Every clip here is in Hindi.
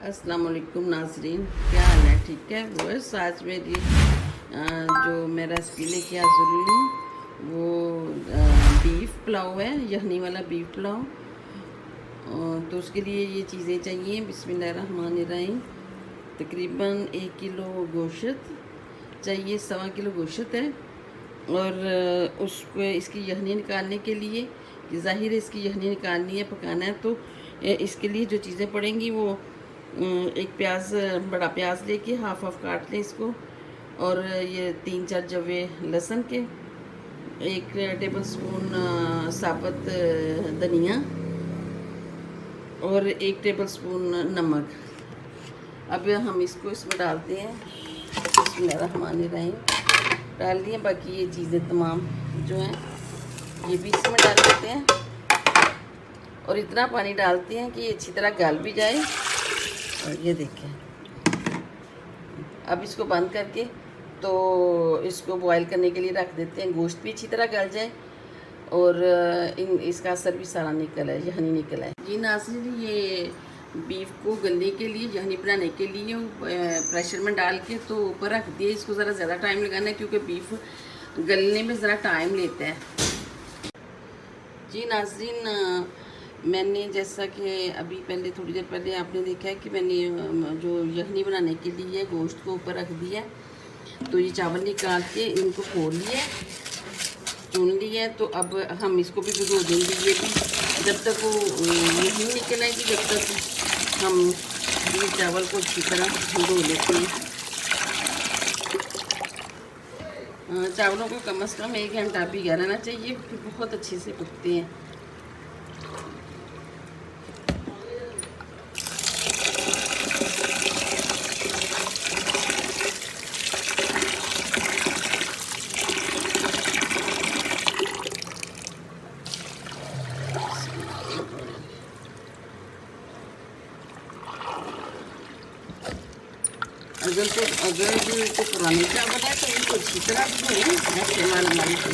अस्सलाम वालेकुम नाज़रीन, क्या हाल है? ठीक है। बस आज मेरी जो मैं रेसिपी लेके हाजिर हुई हूँ वो बीफ पुलाव है, यखनी वाला बीफ पुलाव। तो उसके लिए ये चीज़ें चाहिए। बिस्मिल्लाहिर्रहमानिर्रहीम। तकरीबन 1 किलो गोश्त चाहिए, 1.25 किलो गोश्त है। और उसको इसकी यखनी निकालने के लिए, ज़ाहिर है इसकी यखनी निकालनी है, पकाना है, तो इसके लिए जो चीज़ें पड़ेंगी वो एक प्याज, बड़ा प्याज लेके हाफ काट लें इसको। और ये 3-4 जवे लहसुन के, 1 टेबल स्पून साबुत धनिया और 1 टेबल स्पून नमक। अब हम इसको इसमें डालते हैं। बिस्मिल्लाहिर्रहमानिर्रहीम डाल दिए। बाकी ये चीज़ें तमाम जो हैं ये भी इसमें डाल देते हैं और इतना पानी डालते हैं कि ये अच्छी तरह गल भी जाए। और ये देखें, अब इसको बंद करके तो इसको बॉईल करने के लिए रख देते हैं। गोश्त भी अच्छी तरह गल जाए और इसका असर भी सारा निकल है, यखनी निकल है। जी नाज़रीन, ये बीफ को गलने के लिए, यखनी बनाने के लिए प्रेशर में डाल के तो ऊपर रख दिए। इसको ज़रा ज़्यादा टाइम लगाना है क्योंकि बीफ गलने में ज़रा टाइम लेता है। जी नाज़रीन, मैंने जैसा कि अभी पहले थोड़ी देर पहले आपने देखा है कि मैंने जो यखनी बनाने के लिए गोश्त को ऊपर रख दिया। तो ये चावल निकाल के इनको खोल लिया, चुन लिया। तो अब हम इसको भी भिगो देंगे। ये भी जब तक वो यखनी निकल आएगी जब तक हम ये चावल को अच्छी तरह भिगो लेते हैं। चावलों को कम से कम 1 घंटा भिगा रहना चाहिए, फिर बहुत अच्छे से पकते हैं। अगर जो पुराने चावल है तो इनको अच्छी तरह भिगोएं, इस्तेमाल हमारी को।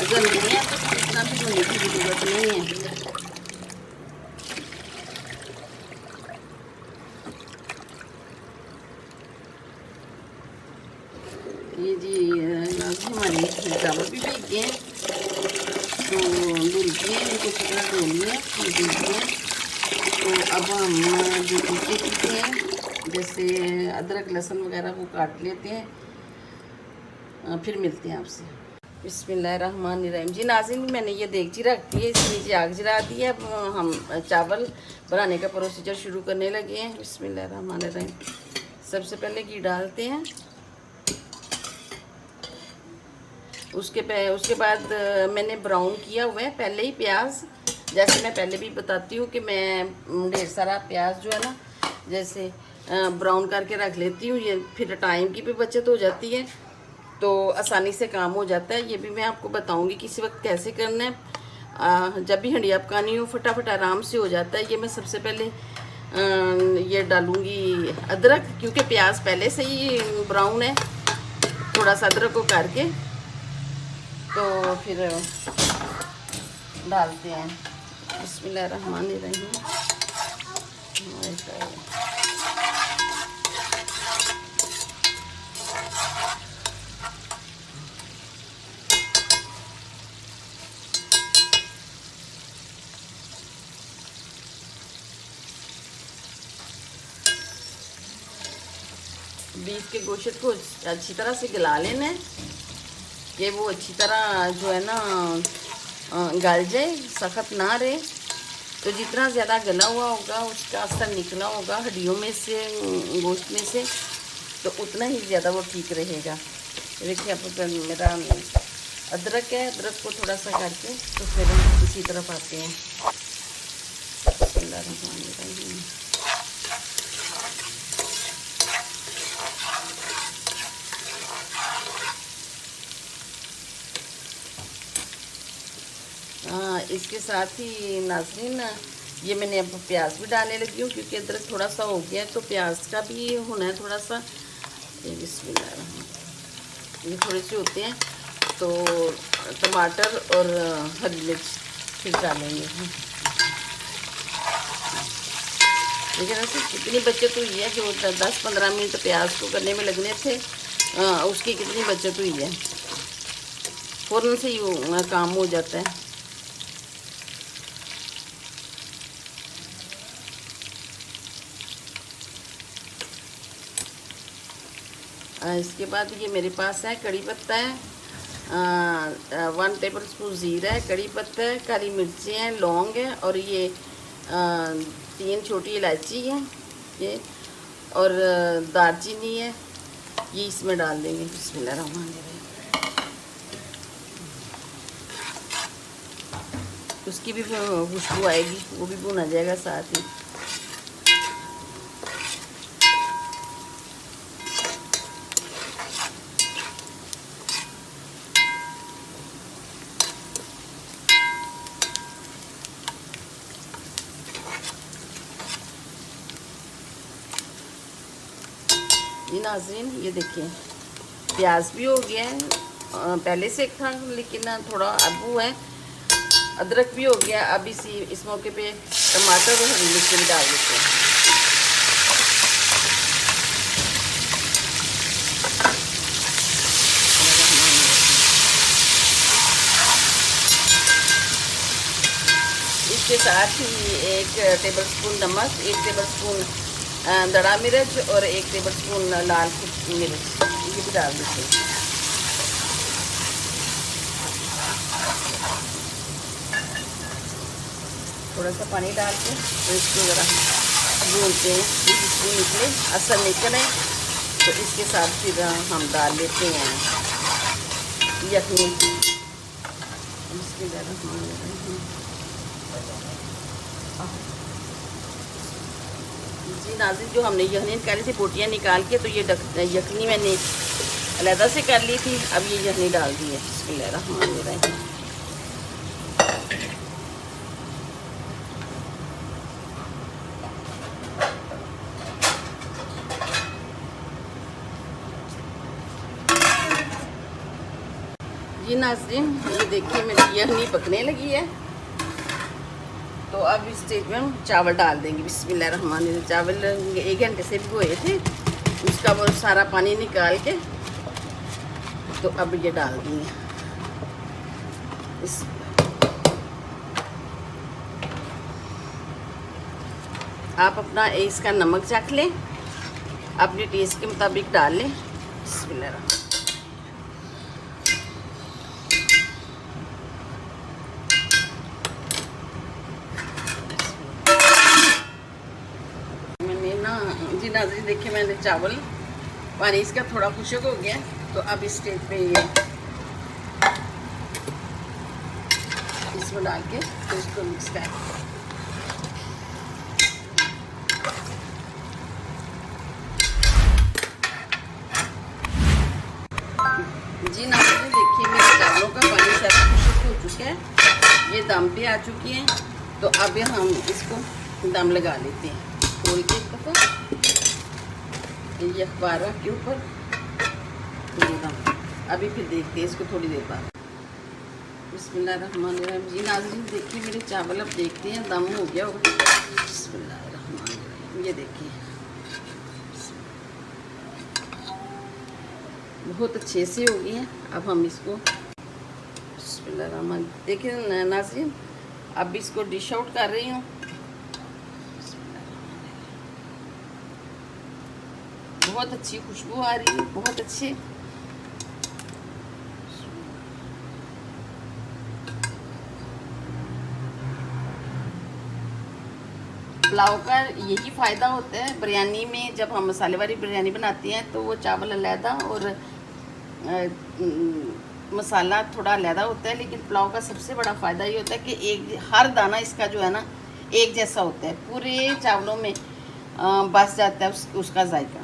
अगर नहीं है तो इतना भिगोने की ज़रूरत नहीं है। ये जी हमारे चावल भी भीग गए हैं, तो धुल गए, इनको अच्छी तरह धो लिया, भीग गए। तो अब हम जो चीज़ें हैं जैसे अदरक लहसुन वगैरह वो काट लेते हैं, फिर मिलते हैं आपसे। बिस्मिल्लाहिर्रहमानिर्रहीम। जी नाज़रीन, मैंने ये देगची रख दी है, इसके नीचे आग जला दी है। अब हम चावल बनाने का प्रोसीजर शुरू करने लगे हैं। बिस्मिल्लाहिर्रहमानिर्रहीम। सबसे पहले घी डालते हैं, उसके बाद मैंने ब्राउन किया हुआ है पहले ही प्याज। जैसे मैं पहले भी बताती हूँ कि मैं ढेर सारा प्याज जो है ना जैसे ब्राउन करके रख लेती हूँ। ये फिर टाइम की भी बचत हो जाती है, तो आसानी से काम हो जाता है। ये भी मैं आपको बताऊँगी किसी वक्त कैसे करना है। जब भी हंडिया पकानी हो फटाफट आराम से हो जाता है। ये मैं सबसे पहले ये डालूँगी अदरक, क्योंकि प्याज पहले से ही ब्राउन है। थोड़ा सा अदरक को करके तो फिर डालते हैं। बिस्मिल्लाहिर्रहमानिर्रहीम। बीफ के गोश्त को अच्छी तरह से गला लेना है कि वो अच्छी तरह जो है ना गल जाए, सख्त ना रहे। तो जितना ज़्यादा गला हुआ होगा उसका असर निकला होगा हड्डियों में से, गोश्त में से, तो उतना ही ज़्यादा वो ठीक रहेगा। देखिए अब मेरा अदरक है, अदरक को थोड़ा सा करके तो फिर हम इसी तरफ आते हैं। इसके साथ ही नाज़रीन ये मैंने अब प्याज भी डालने लगी हूँ, क्योंकि अदरक थोड़ा सा हो गया है तो प्याज का भी होना है थोड़ा सा। ये थोड़े से होते हैं तो टमाटर और हरी मिर्च फिर डालेंगे। लेकिन ऐसे कितनी बचत हुई है, जो 10-15 मिनट प्याज को करने में लगने थे उसकी कितनी बचत हुई है, फ़ौरन से ही काम हो जाता है। इसके बाद ये मेरे पास है कड़ी पत्ता है, 1 टेबल स्पून ज़ीरा है, कड़ी पत्ता है, काली मिर्ची हैं, लौंग है, और ये 3 छोटी इलायची है ये, और दालचीनी है, ये इसमें डाल देंगे। बिस्मिल्लाहिर्रहमानिर्रहीम। उसकी भी खुशबू आएगी, वो भी भुना जाएगा साथ ही। जी नाज़रीन, ये देखिए प्याज भी हो गया है, पहले से था लेकिन थोड़ा अबू है, अदरक भी हो गया। अब इस मौके पे टमाटर और हरी मिर्च भी डाल देते हैं। इसके साथ ही 1 टेबल स्पून नमक, 1 टेबल स्पून दड़ा मिर्च और 1 टेबल स्पून लाल मिर्च, ये भी डाल देते हैं। थोड़ा सा पानी डाल के तो इसको ज़रा भूनते हैं, इसको निकले असर निकले, तो इसके साथ फिर हम डाल लेते हैं यखनी। इसके जी नाज़रीन, जो हमने यखनी निकाली थी बोटियाँ निकाल के, तो ये यखनी मैंने अलहदा से कर ली थी, अब ये यखनी डाल दी है। बिस्मिल्लाहिर्रहमानिर्रहीम। जी नाज़रीन, ये देखिए मेरी यखनी पकने लगी है, तो अब इस स्टेज में हम चावल डाल देंगे। बिस्मिल्लाहिर्रहमानिर्रहीम। चावल 1 घंटे से भिगोए थे, उसका वो सारा पानी निकाल के तो अब ये डाल दिए। आप अपना इसका नमक चख लें, अपने टेस्ट के मुताबिक डाल लें। बिस्मिल्लाहिर्रहमानिर्रहीम। जी नाज़रीन, देखिए मैंने चावल पानी इसका थोड़ा खुशक हो गया, तो अब इस स्टेज पे ये इसमें डाल के तो इसको मिक्स कर। जी नाज़रीन, देखिए मेरे चावलों का पानी सारा खुशक हो चुका है, ये दम पे आ चुकी हैं, तो अब हम इसको दम लगा लेते हैं खोल के एक दफ़ा ये अखबार के ऊपर। अभी फिर देखते हैं इसको थोड़ी देर बाद। बिस्मिल्लाहिर्रहमानिर्रहीम। जी नाज़रीन, देखिए मेरे चावल अब देखते हैं दम हो गया होगा। बिस्मिल्लाहिर्रहमानिर्रहीम। ये देखिए बहुत अच्छे से हो गई हैं। अब हम इसको बिस्मिल्लाहिर्रहमान, देखिए नाज़रीन, अब इसको डिश आउट कर रही हूँ। बहुत अच्छी खुशबू आ रही है, बहुत अच्छे। पुलाव का यही फ़ायदा होता है बिरयानी में, जब हम मसाले वाली बिरयानी बनाते हैं तो वो चावल अलहदा और मसाला थोड़ा अलहदा होता है, लेकिन पुलाव का सबसे बड़ा फ़ायदा ये होता है कि हर दाना इसका जो है ना एक जैसा होता है, पूरे चावलों में बस जाता है उसका जायका।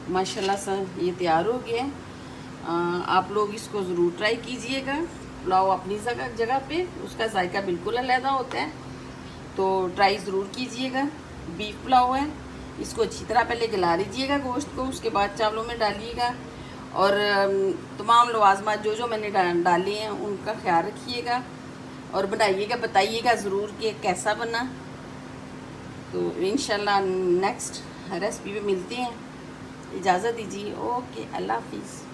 माशाल्लाह से ये तैयार हो गया है। आप लोग इसको ज़रूर ट्राई कीजिएगा। पुलाव अपनी जगह पे उसका जायका बिल्कुल अलग होता है, तो ट्राई ज़रूर कीजिएगा। बीफ पुलाव है, इसको अच्छी तरह पहले गला लीजिएगा गोश्त को, उसके बाद चावलों में डालिएगा और तमाम लवाजमात जो जो मैंने डाले हैं उनका ख्याल रखिएगा और बनाइएगा, बताइएगा ज़रूर कि कैसा बना। तो इंशाल्लाह नेक्स्ट रेसिपी में मिलते हैं। इजाज़त दीजिए। ओके, अल्लाह हाफिज़।